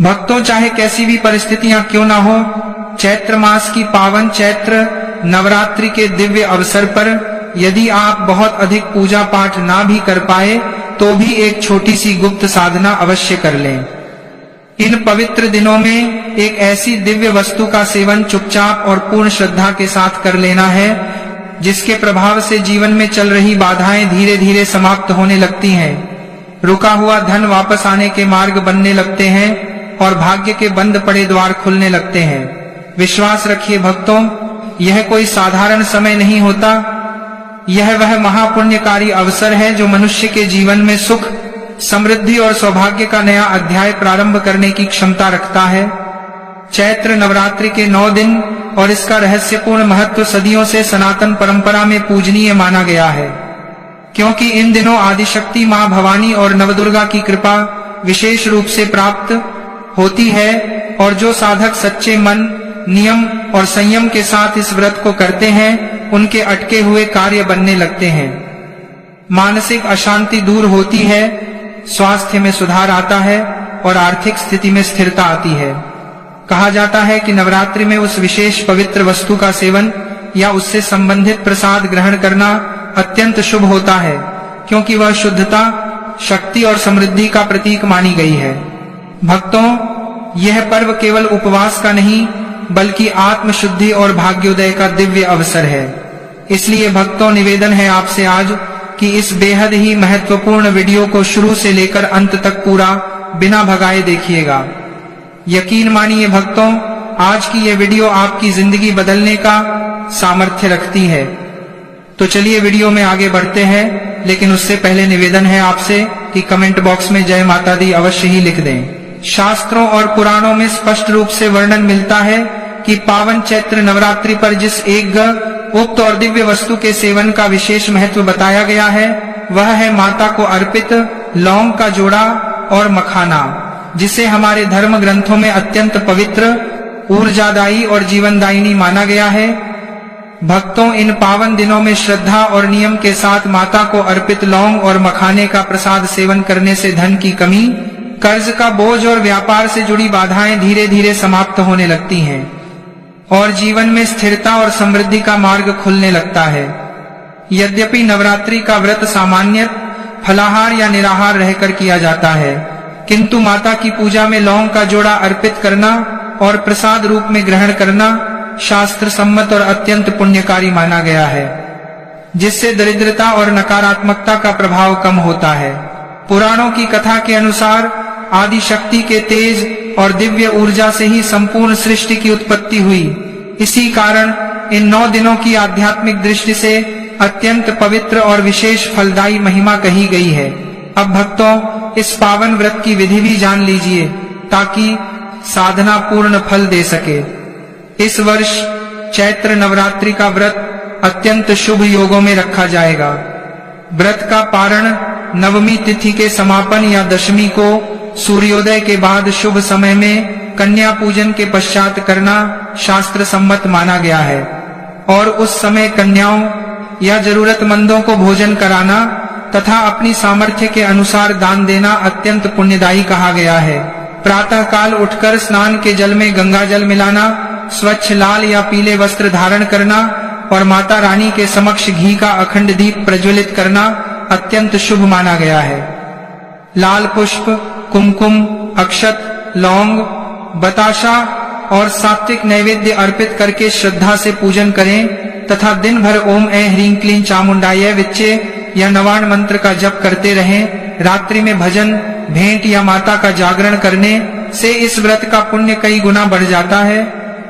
भक्तों, चाहे कैसी भी परिस्थितियां क्यों ना हो, चैत्र मास की पावन चैत्र नवरात्रि के दिव्य अवसर पर यदि आप बहुत अधिक पूजा पाठ ना भी कर पाए तो भी एक छोटी सी गुप्त साधना अवश्य कर लें। इन पवित्र दिनों में एक ऐसी दिव्य वस्तु का सेवन चुपचाप और पूर्ण श्रद्धा के साथ कर लेना है जिसके प्रभाव से जीवन में चल रही बाधाएं धीरे धीरे समाप्त होने लगती हैं, रुका हुआ धन वापस आने के मार्ग बनने लगते हैं और भाग्य के बंद पड़े द्वार खुलने लगते हैं। विश्वास रखिए भक्तों, यह कोई साधारण समय नहीं होता। यह वह महापुण्यकारी अवसर है जो मनुष्य के जीवन में सुख, समृद्धि और सौभाग्य का नया अध्याय प्रारंभ करने की क्षमता रखता है। चैत्र नवरात्रि के 9 दिन और इसका रहस्यपूर्ण महत्व सदियों से सनातन परंपरा में पूजनीय माना गया है, क्योंकि इन दिनों आदिशक्ति मां भवानी और नवदुर्गा की कृपा विशेष रूप से प्राप्त होती है और जो साधक सच्चे मन, नियम और संयम के साथ इस व्रत को करते हैं उनके अटके हुए कार्य बनने लगते हैं। मानसिक अशांति दूर होती है, स्वास्थ्य में सुधार आता है और आर्थिक स्थिति में स्थिरता आती है। कहा जाता है कि नवरात्रि में उस विशेष पवित्र वस्तु का सेवन या उससे संबंधित प्रसाद ग्रहण करना अत्यंत शुभ होता है, क्योंकि वह शुद्धता, शक्ति और समृद्धि का प्रतीक मानी गई है। भक्तों, यह पर्व केवल उपवास का नहीं बल्कि आत्मशुद्धि और भाग्योदय का दिव्य अवसर है। इसलिए भक्तों, निवेदन है आपसे आज कि इस बेहद ही महत्वपूर्ण वीडियो को शुरू से लेकर अंत तक पूरा बिना भगाए देखिएगा। यकीन मानिए भक्तों, आज की यह वीडियो आपकी जिंदगी बदलने का सामर्थ्य रखती है। तो चलिए वीडियो में आगे बढ़ते हैं, लेकिन उससे पहले निवेदन है आपसे कि कमेंट बॉक्स में जय माता दी अवश्य ही लिख दें। शास्त्रों और पुराणों में स्पष्ट रूप से वर्णन मिलता है कि पावन चैत्र नवरात्रि पर जिस एक उक्त और दिव्य वस्तु के सेवन का विशेष महत्व बताया गया है वह है माता को अर्पित लौंग का जोड़ा और मखाना, जिसे हमारे धर्म ग्रंथों में अत्यंत पवित्र, ऊर्जादायी और जीवनदायिनी माना गया है। भक्तों, इन पावन दिनों में श्रद्धा और नियम के साथ माता को अर्पित लौंग और मखाने का प्रसाद सेवन करने से धन की कमी, कर्ज का बोझ और व्यापार से जुड़ी बाधाएं धीरे धीरे समाप्त होने लगती हैं और जीवन में स्थिरता और समृद्धि का मार्ग खुलने लगता है। यद्यपि नवरात्रि का व्रत सामान्य फलाहार या निराहार रहकर किया जाता है, किंतु माता की पूजा में लौंग का जोड़ा अर्पित करना और प्रसाद रूप में ग्रहण करना शास्त्र सम्मत और अत्यंत पुण्यकारी माना गया है, जिससे दरिद्रता और नकारात्मकता का प्रभाव कम होता है। पुराणों की कथा के अनुसार आदि शक्ति के तेज और दिव्य ऊर्जा से ही संपूर्ण सृष्टि की उत्पत्ति हुई। इसी कारण इन 9 दिनों की आध्यात्मिक दृष्टि से अत्यंत पवित्र और विशेष फलदायी महिमा कही गई है। अब भक्तों, इस पावन व्रत की विधि भी जान लीजिए ताकि साधना पूर्ण फल दे सके। इस वर्ष चैत्र नवरात्रि का व्रत अत्यंत शुभ योगों में रखा जाएगा। व्रत का पारण नवमी तिथि के समापन या दशमी को सूर्योदय के बाद शुभ समय में कन्या पूजन के पश्चात करना शास्त्र सम्मत माना गया है और उस समय कन्याओं या जरूरतमंदों को भोजन कराना तथा अपनी सामर्थ्य के अनुसार दान देना अत्यंत पुण्यदायी कहा गया है। प्रातः काल उठकर स्नान के जल में गंगा जल मिलाना, स्वच्छ लाल या पीले वस्त्र धारण करना और माता रानी के समक्ष घी का अखंड दीप प्रज्वलित करना अत्यंत शुभ माना गया है। लाल पुष्प, कुमकुम, अक्षत, लौंग, बताशा और सात्विक नैवेद्य अर्पित करके श्रद्धा से पूजन करें तथा दिन भर ओम ऐं ह्रीं क्लीं चामुंडाय विच्चे या नवाण मंत्र का जप करते रहें। रात्रि में भजन, भेंट या माता का जागरण करने से इस व्रत का पुण्य कई गुना बढ़ जाता है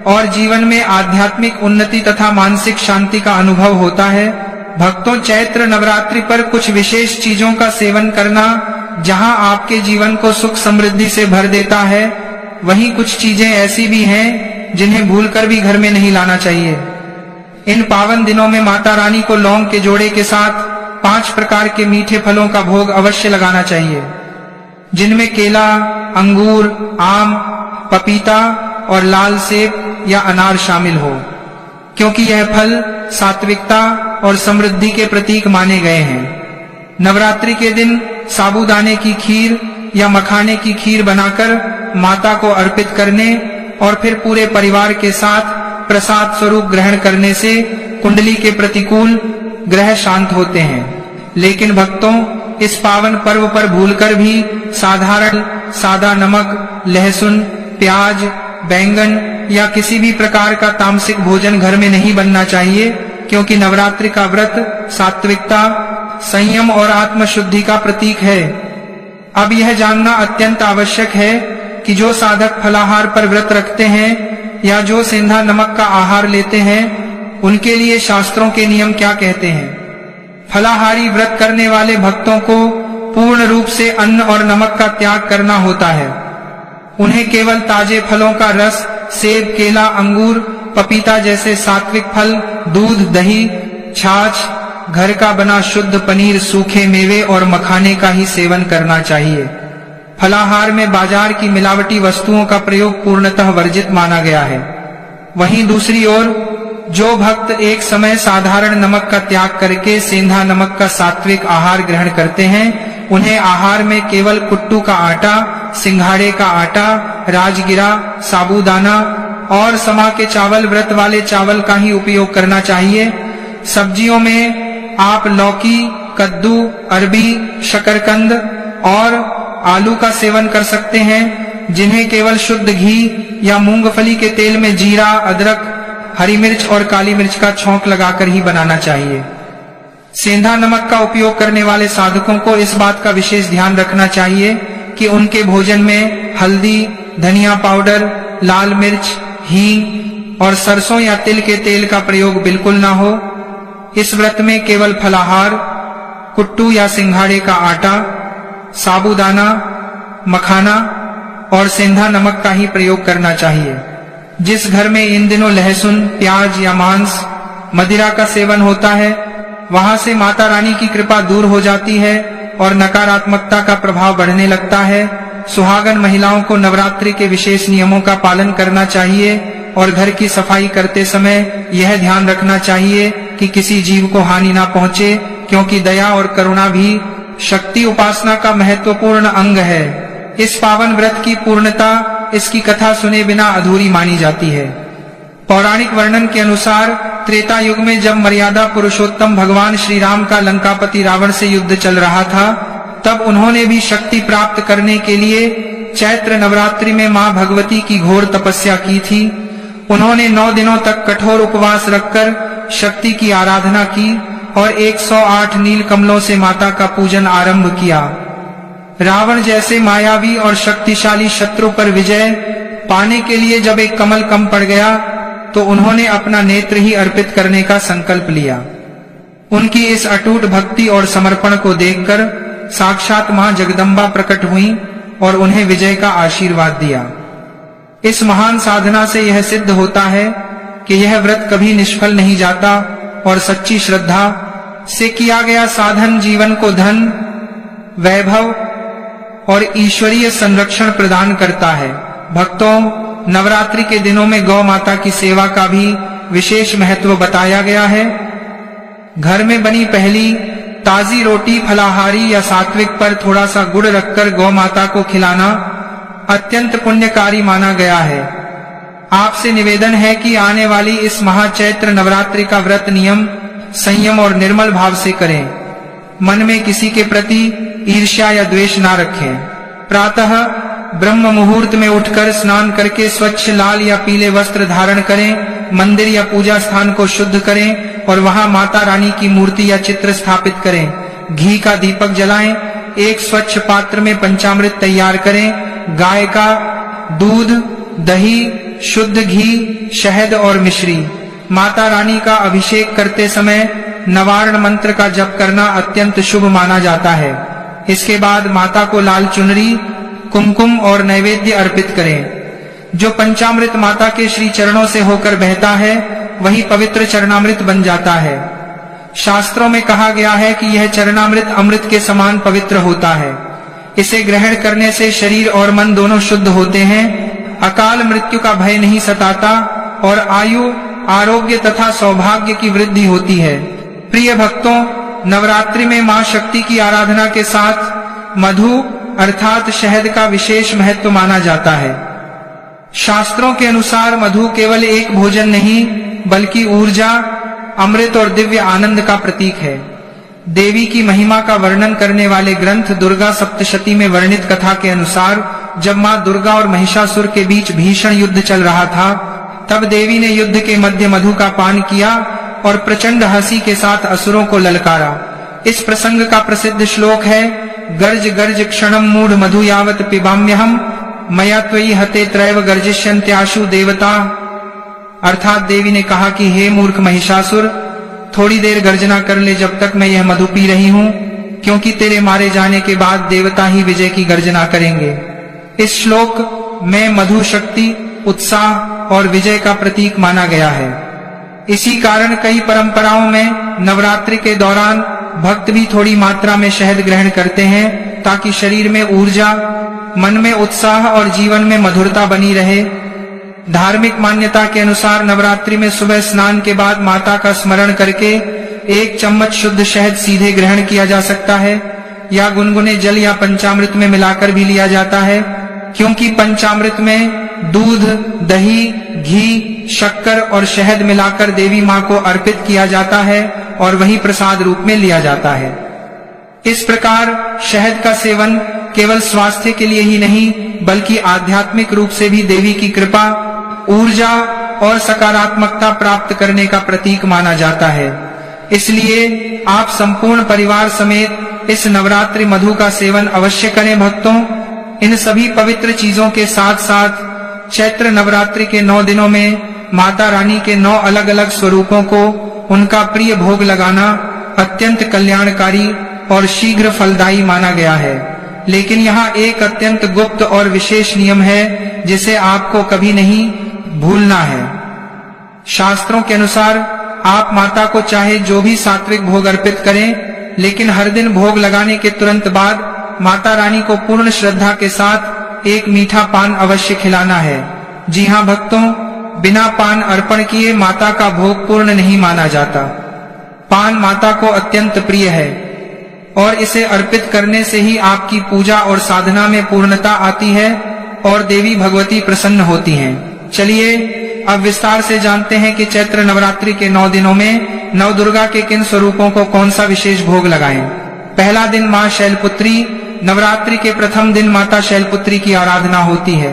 और जीवन में आध्यात्मिक उन्नति तथा मानसिक शांति का अनुभव होता है। भक्तों, चैत्र नवरात्रि पर कुछ विशेष चीजों का सेवन करना जहां आपके जीवन को सुख समृद्धि से भर देता है, वहीं कुछ चीजें ऐसी भी हैं जिन्हें भूलकर भी घर में नहीं लाना चाहिए। इन पावन दिनों में माता रानी को लौंग के जोड़े के साथ 5 प्रकार के मीठे फलों का भोग अवश्य लगाना चाहिए, जिनमें केला, अंगूर, आम, पपीता और लाल सेब या अनार शामिल हो, क्योंकि यह फल सात्विकता और समृद्धि के प्रतीक माने गए हैं। नवरात्रि के दिन साबूदाने की खीर या मखाने की खीर बनाकर माता को अर्पित करने और फिर पूरे परिवार के साथ प्रसाद स्वरूप ग्रहण करने से कुंडली के प्रतिकूल ग्रह शांत होते हैं। लेकिन भक्तों, इस पावन पर्व पर भूलकर भी साधारण सादा नमक, लहसुन, प्याज, बैंगन या किसी भी प्रकार का तामसिक भोजन घर में नहीं बनना चाहिए, क्योंकि नवरात्रि का व्रत सात्विकता, संयम और आत्मशुद्धि का प्रतीक है। अब यह जानना अत्यंत आवश्यक है कि जो साधक फलाहार पर व्रत रखते हैं या जो सेंधा नमक का आहार लेते हैं, उनके लिए शास्त्रों के नियम क्या कहते हैं। फलाहारी व्रत करने वाले भक्तों को पूर्ण रूप से अन्न और नमक का त्याग करना होता है। उन्हें केवल ताजे फलों का रस, सेब, केला, अंगूर, पपीता जैसे सात्विक फल, दूध, दही, छाछ, घर का बना शुद्ध पनीर, सूखे मेवे और मखाने का ही सेवन करना चाहिए। फलाहार में बाजार की मिलावटी वस्तुओं का प्रयोग पूर्णतः वर्जित माना गया है। वहीं दूसरी ओर जो भक्त एक समय साधारण नमक का त्याग करके सेंधा नमक का सात्विक आहार ग्रहण करते हैं, उन्हें आहार में केवल कुट्टू का आटा, सिंघाड़े का आटा, राजगिरा, साबूदाना और समा के चावल, व्रत वाले चावल का ही उपयोग करना चाहिए। सब्जियों में आप लौकी, कद्दू, अरबी, शकरकंद और आलू का सेवन कर सकते हैं, जिन्हें केवल शुद्ध घी या मूंगफली के तेल में जीरा, अदरक, हरी मिर्च और काली मिर्च का छौंक लगाकर ही बनाना चाहिए। सेंधा नमक का उपयोग करने वाले साधकों को इस बात का विशेष ध्यान रखना चाहिए कि उनके भोजन में हल्दी, धनिया पाउडर, लाल मिर्च, हींग और सरसों या तिल के तेल का प्रयोग बिल्कुल ना हो। इस व्रत में केवल फलाहार, कुट्टू या सिंघाड़े का आटा, साबूदाना, मखाना और सेंधा नमक का ही प्रयोग करना चाहिए। जिस घर में इन दिनों लहसुन, प्याज या मांस, मदिरा का सेवन होता है, वहां से माता रानी की कृपा दूर हो जाती है और नकारात्मकता का प्रभाव बढ़ने लगता है। सुहागन महिलाओं को नवरात्रि के विशेष नियमों का पालन करना चाहिए और घर की सफाई करते समय यह ध्यान रखना चाहिए कि किसी जीव को हानि ना पहुंचे, क्योंकि दया और करुणा भी शक्ति उपासना का महत्वपूर्ण अंग है। इस पावन व्रत की पूर्णता इसकी कथा सुने बिना अधूरी मानी जाती है। पौराणिक वर्णन के अनुसार त्रेता युग में जब मर्यादा पुरुषोत्तम भगवान श्री राम का लंकापति रावण से युद्ध चल रहा था, तब उन्होंने भी शक्ति प्राप्त करने के लिए चैत्र नवरात्रि में मां भगवती की घोर तपस्या की थी। उन्होंने 9 दिनों तक कठोर उपवास रखकर शक्ति की आराधना की और 108 नील कमलों से माता का पूजन आरंभ किया। रावण जैसे मायावी और शक्तिशाली शत्रु पर विजय पाने के लिए जब एक कमल कम पड़ गया, तो उन्होंने अपना नेत्र ही अर्पित करने का संकल्प लिया। उनकी इस अटूट भक्ति और समर्पण को देखकर साक्षात मां जगदम्बा प्रकट हुई और उन्हें विजय का आशीर्वाद दिया। इस महान साधना से यह सिद्ध होता है कि यह व्रत कभी निष्फल नहीं जाता और सच्ची श्रद्धा से किया गया साधन जीवन को धन, वैभव और ईश्वरीय संरक्षण प्रदान करता है। भक्तों, नवरात्रि के दिनों में गौ माता की सेवा का भी विशेष महत्व बताया गया है। घर में बनी पहली ताजी रोटी, फलाहारी या सात्विक पर थोड़ा सा गुड़ रखकर गौ माता को खिलाना अत्यंत पुण्यकारी माना गया है। आपसे निवेदन है कि आने वाली इस महाचैत्र नवरात्रि का व्रत नियम, संयम और निर्मल भाव से करें। मन में किसी के प्रति ईर्ष्या या द्वेष ना रखें। प्रातः ब्रह्म मुहूर्त में उठकर स्नान करके स्वच्छ लाल या पीले वस्त्र धारण करें, मंदिर या पूजा स्थान को शुद्ध करें और वहां माता रानी की मूर्ति या चित्र स्थापित करें। घी का दीपक जलाएं, एक स्वच्छ पात्र में पंचामृत तैयार करें। गाय का दूध, दही, शुद्ध घी, शहद और मिश्री। माता रानी का अभिषेक करते समय नवारण मंत्र का जप करना अत्यंत शुभ माना जाता है। इसके बाद माता को लाल चुनरी, कुमकुम और नैवेद्य अर्पित करें। जो पंचामृत माता के श्री चरणों से होकर बहता है, वही पवित्र चरणामृत बन जाता है। शास्त्रों में कहा गया है कि यह चरणामृत अमृत के समान पवित्र होता है। इसे ग्रहण करने से शरीर और मन दोनों शुद्ध होते हैं। अकाल मृत्यु का भय नहीं सताता और आयु, आरोग्य तथा सौभाग्य की वृद्धि होती है। प्रिय भक्तों, नवरात्रि में मां शक्ति की आराधना के साथ मधु अर्थात शहद का विशेष महत्व माना जाता है। शास्त्रों के अनुसार मधु केवल एक भोजन नहीं बल्कि ऊर्जा, अमृत और दिव्य आनंद का प्रतीक है। देवी की महिमा का वर्णन करने वाले ग्रंथ दुर्गा सप्तशती में वर्णित कथा के अनुसार जब मां दुर्गा और महिषासुर के बीच भीषण युद्ध चल रहा था, तब देवी ने युद्ध के मध्य मधु का पान किया और प्रचंड हंसी के साथ असुरों को ललकारा। इस प्रसंग का प्रसिद्ध श्लोक है, गर्ज गर्ज क्षणम मूढ़ मधु यावत पिबाम्यहम मया त्वयि हते त्रैव गर्जिष्यन्त्याशु देवता। अर्थात देवी ने कहा कि हे मूर्ख महिषासुर, थोड़ी देर गर्जना कर ले जब तक मैं यह मधु पी रही हूँ, क्योंकि तेरे मारे जाने के बाद देवता ही विजय की गर्जना करेंगे। इस श्लोक में मधु शक्ति, उत्साह और विजय का प्रतीक माना गया है। इसी कारण कई परंपराओं में नवरात्रि के दौरान भक्त भी थोड़ी मात्रा में शहद ग्रहण करते हैं ताकि शरीर में ऊर्जा, मन में उत्साह और जीवन में मधुरता बनी रहे। धार्मिक मान्यता के अनुसार नवरात्रि में सुबह स्नान के बाद माता का स्मरण करके 1 चम्मच शुद्ध शहद सीधे ग्रहण किया जा सकता है या गुनगुने जल या पंचामृत में मिलाकर भी लिया जाता है, क्योंकि पंचामृत में दूध, दही, घी, शक्कर और शहद मिलाकर देवी मां को अर्पित किया जाता है और वही प्रसाद रूप में लिया जाता है। इस प्रकार शहद का सेवन केवल स्वास्थ्य के लिए ही नहीं बल्कि आध्यात्मिक रूप से भी देवी की कृपा, ऊर्जा और सकारात्मकता प्राप्त करने का प्रतीक माना जाता है। इसलिए आप संपूर्ण परिवार समेत इस नवरात्रि मधु का सेवन अवश्य करें। भक्तों, इन सभी पवित्र चीजों के साथ साथ चैत्र नवरात्रि के 9 दिनों में माता रानी के 9 अलग अलग स्वरूपों को उनका प्रिय भोग लगाना अत्यंत कल्याणकारी और शीघ्र फलदायी माना गया है। लेकिन यहाँ एक अत्यंत गुप्त और विशेष नियम है जिसे आपको कभी नहीं भूलना है। शास्त्रों के अनुसार आप माता को चाहे जो भी सात्विक भोग अर्पित करें, लेकिन हर दिन भोग लगाने के तुरंत बाद माता रानी को पूर्ण श्रद्धा के साथ एक मीठा पान अवश्य खिलाना है। जी हाँ भक्तों, बिना पान अर्पण किए माता का भोग पूर्ण नहीं माना जाता। पान माता को अत्यंत प्रिय है और इसे अर्पित करने से ही आपकी पूजा और साधना में पूर्णता आती है और देवी भगवती प्रसन्न होती हैं। चलिए अब विस्तार से जानते हैं कि चैत्र नवरात्रि के 9 दिनों में नवदुर्गा के किन स्वरूपों को कौन सा विशेष भोग लगाएं। पहला दिन मां शैलपुत्री। नवरात्रि के प्रथम दिन माता शैलपुत्री की आराधना होती है।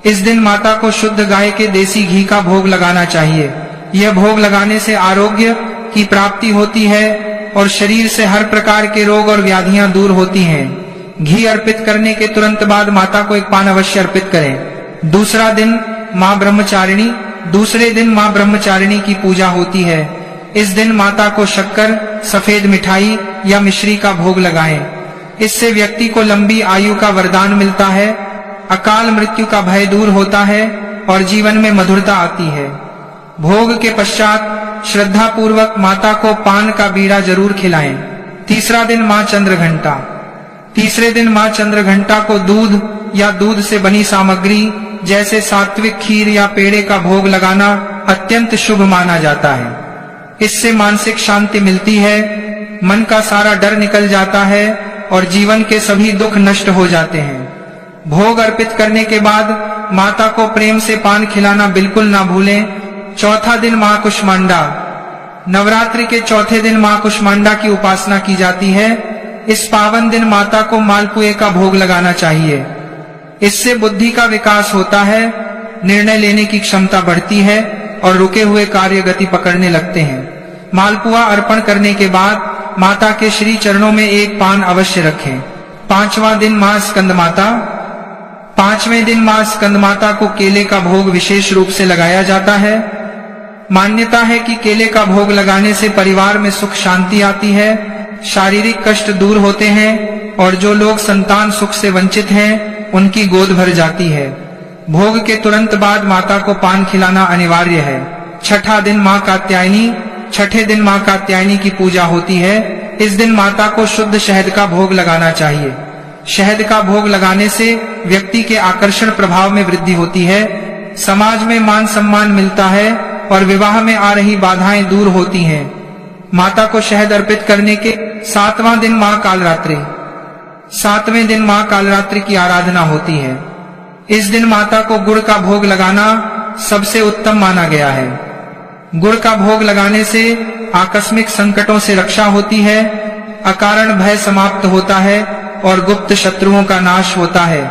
इस दिन माता को शुद्ध गाय के देसी घी का भोग लगाना चाहिए। यह भोग लगाने से आरोग्य की प्राप्ति होती है और शरीर से हर प्रकार के रोग और व्याधियां दूर होती हैं। घी अर्पित करने के तुरंत बाद माता को एक पान अवश्य अर्पित करें। दूसरा दिन मां ब्रह्मचारिणी। दूसरे दिन मां ब्रह्मचारिणी की पूजा होती है। इस दिन माता को शक्कर, सफेद मिठाई या मिश्री का भोग लगाएं। इससे व्यक्ति को लंबी आयु का वरदान मिलता है, अकाल मृत्यु का भय दूर होता है और जीवन में मधुरता आती है। भोग के पश्चात श्रद्धा पूर्वक माता को पान का बीड़ा जरूर खिलाएं। तीसरा दिन मां चंद्रघंटा। तीसरे दिन मां चंद्रघंटा को दूध या दूध से बनी सामग्री जैसे सात्विक खीर या पेड़े का भोग लगाना अत्यंत शुभ माना जाता है। इससे मानसिक शांति मिलती है, मन का सारा डर निकल जाता है और जीवन के सभी दुख नष्ट हो जाते हैं। भोग अर्पित करने के बाद माता को प्रेम से पान खिलाना बिल्कुल ना भूलें। चौथा दिन मां कुष्मांडा। नवरात्रि के चौथे दिन मां कुष्मांडा की उपासना की जाती है। इस पावन दिन माता को मालपुए का भोग लगाना चाहिए। इससे बुद्धि का विकास होता है, निर्णय लेने की क्षमता बढ़ती है और रुके हुए कार्य गति पकड़ने लगते हैं। मालपुआ अर्पण करने के बाद माता के श्री चरणों में एक पान अवश्य रखें। पांचवां दिन मां स्कंदमाता। पांचवें दिन मां स्कंदमाता को केले का भोग विशेष रूप से लगाया जाता है। मान्यता है कि केले का भोग लगाने से परिवार में सुख शांति आती है, शारीरिक कष्ट दूर होते हैं और जो लोग संतान सुख से वंचित हैं उनकी गोद भर जाती है। भोग के तुरंत बाद माता को पान खिलाना अनिवार्य है। छठा दिन मां कात्यायनी। छठे दिन मां कात्यायनी की पूजा होती है। इस दिन माता को शुद्ध शहद का भोग लगाना चाहिए। शहद का भोग लगाने से व्यक्ति के आकर्षण प्रभाव में वृद्धि होती है, समाज में मान सम्मान मिलता है और विवाह में आ रही बाधाएं दूर होती हैं। माता को शहद अर्पित करने के 7वां दिन मां कालरात्रि। 7वें दिन माँ कालरात्रि की आराधना होती है। इस दिन माता को गुड़ का भोग लगाना सबसे उत्तम माना गया है। गुड़ का भोग लगाने से आकस्मिक संकटों से रक्षा होती है, अकारण भय समाप्त होता है और गुप्त शत्रुओं का नाश होता है।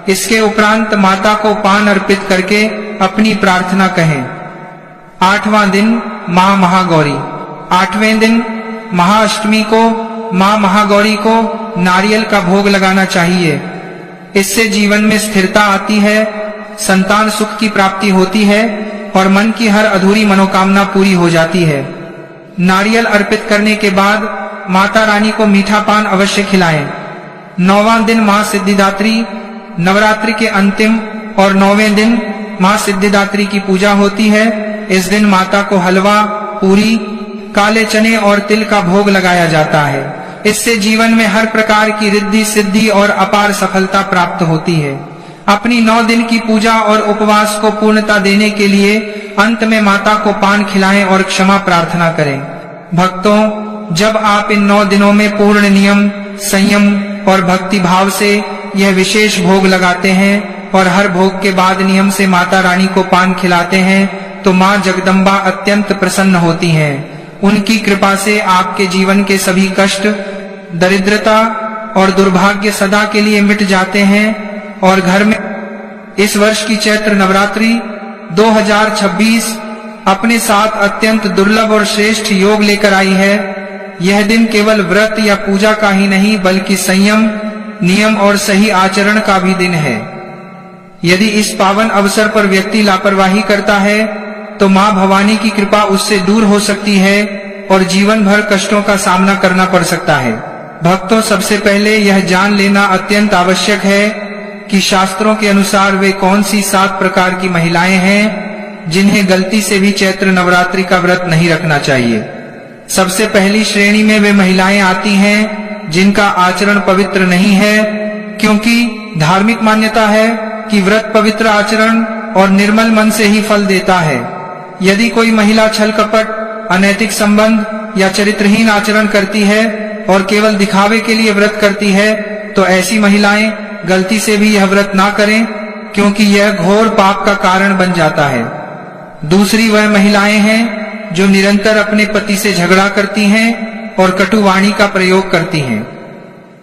इसके उपरांत माता को पान अर्पित करके अपनी प्रार्थना कहें। 8वां दिन माँ महागौरी। 8वें दिन महाअष्टमी को माँ महागौरी को नारियल का भोग लगाना चाहिए। इससे जीवन में स्थिरता आती है, संतान सुख की प्राप्ति होती है और मन की हर अधूरी मनोकामना पूरी हो जाती है। नारियल अर्पित करने के बाद माता रानी को मीठा पान अवश्य खिलाएं। 9वां दिन माँ सिद्धिदात्री। नवरात्रि के अंतिम और 9वें दिन माँ सिद्धिदात्री की पूजा होती है। इस दिन माता को हलवा, पूरी, काले चने और तिल का भोग लगाया जाता है। इससे जीवन में हर प्रकार की रिद्धि सिद्धि और अपार सफलता प्राप्त होती है। अपनी 9 दिन की पूजा और उपवास को पूर्णता देने के लिए अंत में माता को पान खिलाएं और क्षमा प्रार्थना करें। भक्तों, जब आप इन 9 दिनों में पूर्ण नियम, संयम और भक्ति भाव से यह विशेष भोग लगाते हैं और हर भोग के बाद नियम से माता रानी को पान खिलाते हैं, तो माँ जगदम्बा अत्यंत प्रसन्न होती हैं। उनकी कृपा से आपके जीवन के सभी कष्ट, दरिद्रता और दुर्भाग्य सदा के लिए मिट जाते हैं और घर में इस वर्ष की चैत्र नवरात्रि 2026 अपने साथ अत्यंत दुर्लभ और श्रेष्ठ योग लेकर आई है। यह दिन केवल व्रत या पूजा का ही नहीं बल्कि संयम, नियम और सही आचरण का भी दिन है। यदि इस पावन अवसर पर व्यक्ति लापरवाही करता है तो माँ भवानी की कृपा उससे दूर हो सकती है और जीवन भर कष्टों का सामना करना पड़ सकता है। भक्तों, सबसे पहले यह जान लेना अत्यंत आवश्यक है कि शास्त्रों के अनुसार वे कौन सी 7 प्रकार की महिलाएं हैं जिन्हें गलती से भी चैत्र नवरात्रि का व्रत नहीं रखना चाहिए। सबसे पहली श्रेणी में वे महिलाएं आती हैं जिनका आचरण पवित्र नहीं है, क्योंकि धार्मिक मान्यता है कि व्रत पवित्र आचरण और निर्मल मन से ही फल देता है। यदि कोई महिला छल कपट, अनैतिक संबंध या चरित्रहीन आचरण करती है और केवल दिखावे के लिए व्रत करती है, तो ऐसी महिलाएं गलती से भी यह व्रत ना करें, क्योंकि यह घोर पाप का कारण बन जाता है। दूसरी वह महिलाएं हैं जो निरंतर अपने पति से झगड़ा करती हैं और कटु वाणी का प्रयोग करती हैं।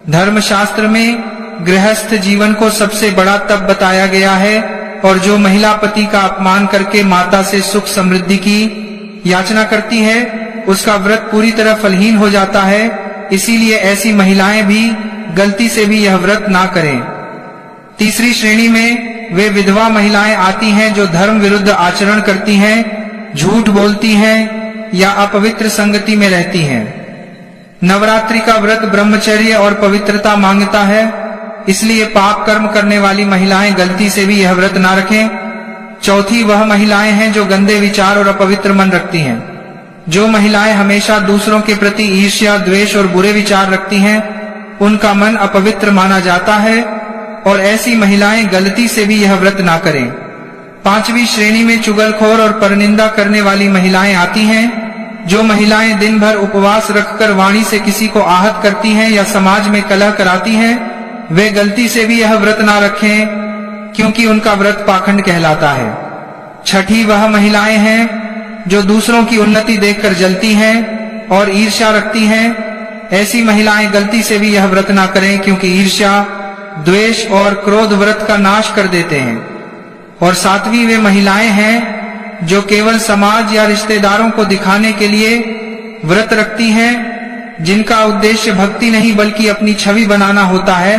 धर्मशास्त्र में गृहस्थ जीवन को सबसे बड़ा तप बताया गया है और जो महिला पति का अपमान करके माता से सुख समृद्धि की याचना करती है, उसका व्रत पूरी तरह फलहीन हो जाता है। इसीलिए ऐसी महिलाएं भी गलती से भी यह व्रत ना करें। तीसरी श्रेणी में वे विधवा महिलाएं आती हैं जो धर्म विरुद्ध आचरण करती हैं, झूठ बोलती हैं या अपवित्र संगति में रहती हैं। नवरात्रि का व्रत ब्रह्मचर्य और पवित्रता मांगता है, इसलिए पाप कर्म करने वाली महिलाएं गलती से भी यह व्रत ना रखें। चौथी वह महिलाएं हैं जो गंदे विचार और अपवित्र मन रखती हैं। जो महिलाएं हमेशा दूसरों के प्रति ईर्ष्या, द्वेष और बुरे विचार रखती हैं, उनका मन अपवित्र माना जाता है और ऐसी महिलाएं गलती से भी यह व्रत ना करें। पांचवी श्रेणी में चुगलखोर और परनिंदा करने वाली महिलाएं आती हैं। जो महिलाएं दिन भर उपवास रखकर वाणी से किसी को आहत करती हैं या समाज में कलह कराती हैं, वे गलती से भी यह व्रत ना रखें, क्योंकि उनका व्रत पाखंड कहलाता है। छठी वह महिलाएं हैं जो दूसरों की उन्नति देखकर जलती हैं और ईर्ष्या रखती हैं। ऐसी महिलाएं गलती से भी यह व्रत ना करें, क्योंकि ईर्ष्या, द्वेष और क्रोध व्रत का नाश कर देते हैं। और सातवीं वे महिलाएं हैं जो केवल समाज या रिश्तेदारों को दिखाने के लिए व्रत रखती हैं, जिनका उद्देश्य भक्ति नहीं बल्कि अपनी छवि बनाना होता है।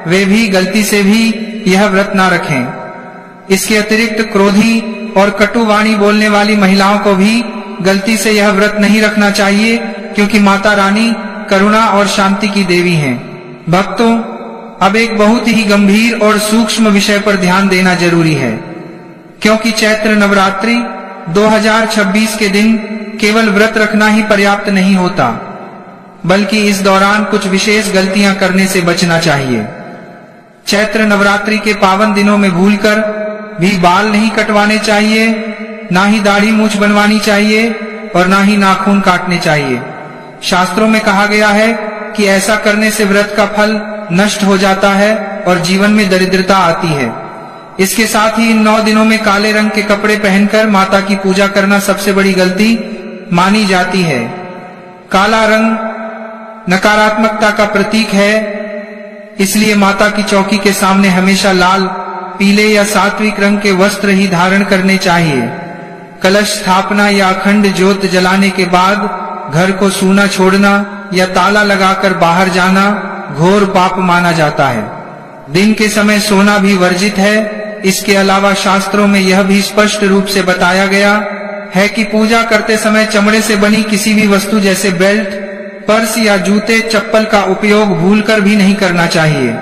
वे भी गलती से भी यह व्रत ना रखें। इसके अतिरिक्त क्रोधी और कटु वाणी बोलने वाली महिलाओं को भी गलती से यह व्रत नहीं रखना चाहिए, क्योंकि माता रानी करुणा और शांति की देवी हैं। भक्तों, अब एक बहुत ही गंभीर और सूक्ष्म विषय पर ध्यान देना जरूरी है, क्योंकि चैत्र नवरात्रि 2026 के दिन केवल व्रत रखना ही पर्याप्त नहीं होता, बल्कि इस दौरान कुछ विशेष गलतियां करने से बचना चाहिए। चैत्र नवरात्रि के पावन दिनों में भूलकर भी बाल नहीं कटवाने चाहिए, ना ही दाढ़ी मूछ बनवानी चाहिए और ना ही नाखून काटने चाहिए। शास्त्रों में कहा गया है कि ऐसा करने से व्रत का फल नष्ट हो जाता है और जीवन में दरिद्रता आती है। इसके साथ ही इन 9 दिनों में काले रंग के कपड़े पहनकर माता की पूजा करना सबसे बड़ी गलती मानी जाती है। काला रंग नकारात्मकता का प्रतीक है, इसलिए माता की चौकी के सामने हमेशा लाल, पीले या सात्विक रंग के वस्त्र ही धारण करने चाहिए। कलश स्थापना या अखंड ज्योत जलाने के बाद घर को सूना छोड़ना या ताला लगाकर बाहर जाना घोर पाप माना जाता है। दिन के समय सोना भी वर्जित है। इसके अलावा शास्त्रों में यह भी स्पष्ट रूप से बताया गया है कि पूजा करते समय चमड़े से बनी किसी भी वस्तु जैसे बेल्ट, पर्स या जूते, चप्पल का उपयोग भूलकर भी नहीं करना चाहिए।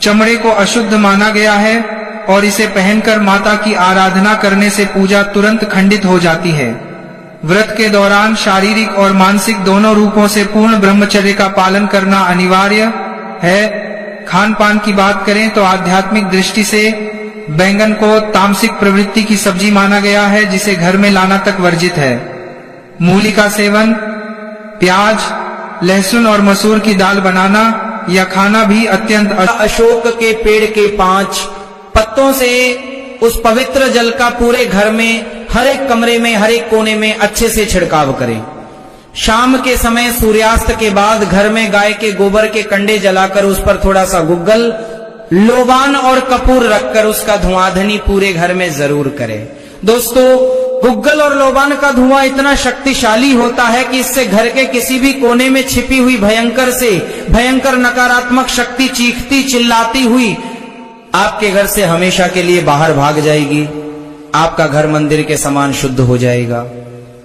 चमड़े को अशुद्ध माना गया है और इसे पहनकर माता की आराधना करने से पूजा तुरंत खंडित हो जाती है। व्रत के दौरान शारीरिक और मानसिक दोनों रूपों से पूर्ण ब्रह्मचर्य का पालन करना अनिवार्य है। खान पान की बात करें तो आध्यात्मिक दृष्टि से बैंगन को तामसिक प्रवृत्ति की सब्जी माना गया है, जिसे घर में लाना तक वर्जित है। मूली का सेवन, प्याज, लहसुन और मसूर की दाल बनाना या खाना भी अत्यंत अशोक के पेड़ के 5 पत्तों से उस पवित्र जल का पूरे घर में, हर एक कमरे में, हर एक कोने में अच्छे से छिड़काव करें। शाम के समय सूर्यास्त के बाद घर में गाय के गोबर के कंडे जलाकर उस पर थोड़ा सा गुग्गल, लोबान और कपूर रखकर उसका धुआंधनी पूरे घर में जरूर करें। दोस्तों, गुग्गल और लोबान का धुआं इतना शक्तिशाली होता है कि इससे घर के किसी भी कोने में छिपी हुई भयंकर से भयंकर नकारात्मक शक्ति चीखती चिल्लाती हुई आपके घर से हमेशा के लिए बाहर भाग जाएगी। आपका घर मंदिर के समान शुद्ध हो जाएगा।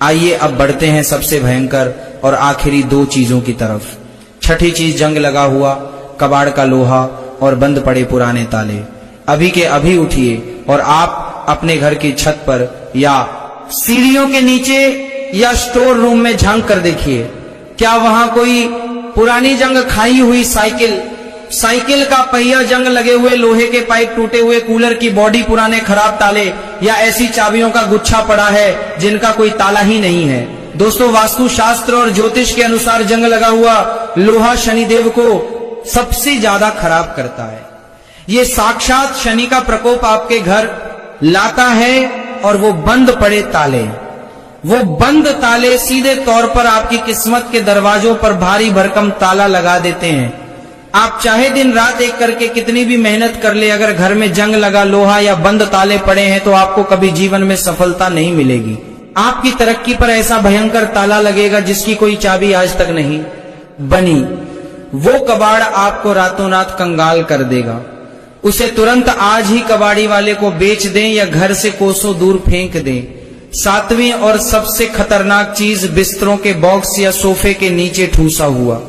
आइए अब बढ़ते हैं सबसे भयंकर और आखिरी 2 चीजों की तरफ। छठी चीज, जंग लगा हुआ कबाड़ का लोहा और बंद पड़े पुराने ताले। अभी के अभी उठिए और आप अपने घर की छत पर या सीढ़ियों के नीचे या स्टोर रूम में झांक कर देखिए, क्या वहां कोई पुरानी जंग खाई हुई साइकिल का पहिया जंग लगे हुए, लोहे के पाइप टूटे हुए, कूलर की बॉडी पुराने खराब ताले या ऐसी चाबियों का गुच्छा पड़ा है जिनका कोई ताला ही नहीं है। दोस्तों, वास्तु शास्त्र और ज्योतिष के अनुसार जंग लगा हुआ लोहा शनिदेव को सबसे ज्यादा खराब करता है। ये साक्षात शनि का प्रकोप आपके घर लाता है और वो बंद ताले सीधे तौर पर आपकी किस्मत के दरवाजों पर भारी भरकम ताला लगा देते हैं। आप चाहे दिन रात एक करके कितनी भी मेहनत कर ले, अगर घर में जंग लगा लोहा या बंद ताले पड़े हैं तो आपको कभी जीवन में सफलता नहीं मिलेगी। आपकी तरक्की पर ऐसा भयंकर ताला लगेगा जिसकी कोई चाबी आज तक नहीं बनी। वो कबाड़ आपको रातों रात कंगाल कर देगा। उसे तुरंत आज ही कबाड़ी वाले को बेच दें या घर से कोसों दूर फेंक दें। 7वीं और सबसे खतरनाक चीज, बिस्तरों के बॉक्स या सोफे के नीचे ठूसा हुआ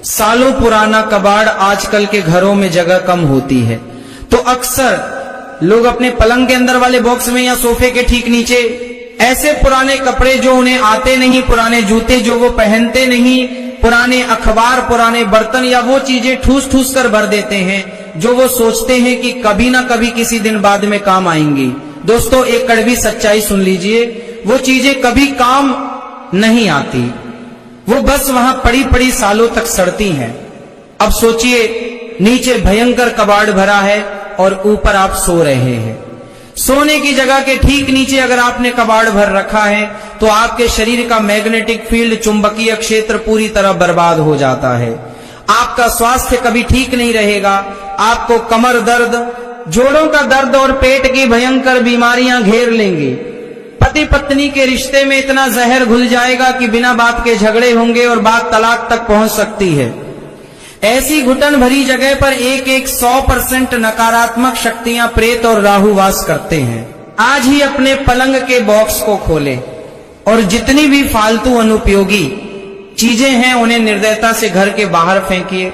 सालों पुराना कबाड़। आजकल के घरों में जगह कम होती है तो अक्सर लोग अपने पलंग के अंदर वाले बॉक्स में या सोफे के ठीक नीचे ऐसे पुराने कपड़े जो उन्हें आते नहीं, पुराने जूते जो वो पहनते नहीं, पुराने अखबार, पुराने बर्तन या वो चीजें ठूस ठूस कर भर देते हैं जो वो सोचते हैं कि कभी ना कभी किसी दिन बाद में काम आएंगी। दोस्तों, एक कड़वी सच्चाई सुन लीजिए, वो चीजें कभी काम नहीं आती, वो बस वहां पड़ी पड़ी सालों तक सड़ती हैं। अब सोचिए, नीचे भयंकर कबाड़ भरा है और ऊपर आप सो रहे हैं। सोने की जगह के ठीक नीचे अगर आपने कबाड़ भर रखा है तो आपके शरीर का मैग्नेटिक फील्ड, चुंबकीय क्षेत्र पूरी तरह बर्बाद हो जाता है। आपका स्वास्थ्य कभी ठीक नहीं रहेगा। आपको कमर दर्द, जोड़ों का दर्द और पेट की भयंकर बीमारियां घेर लेंगी। पति पत्नी के रिश्ते में इतना जहर घुल जाएगा कि बिना बात के झगड़े होंगे और बात तलाक तक पहुंच सकती है। ऐसी घुटन भरी जगह पर 100% नकारात्मक शक्तियां प्रेत और राहु वास करते हैं। आज ही अपने पलंग के बॉक्स को खोलें और जितनी भी फालतू अनुपयोगी चीजें हैं उन्हें निर्दयता से घर के बाहर फेंकिए।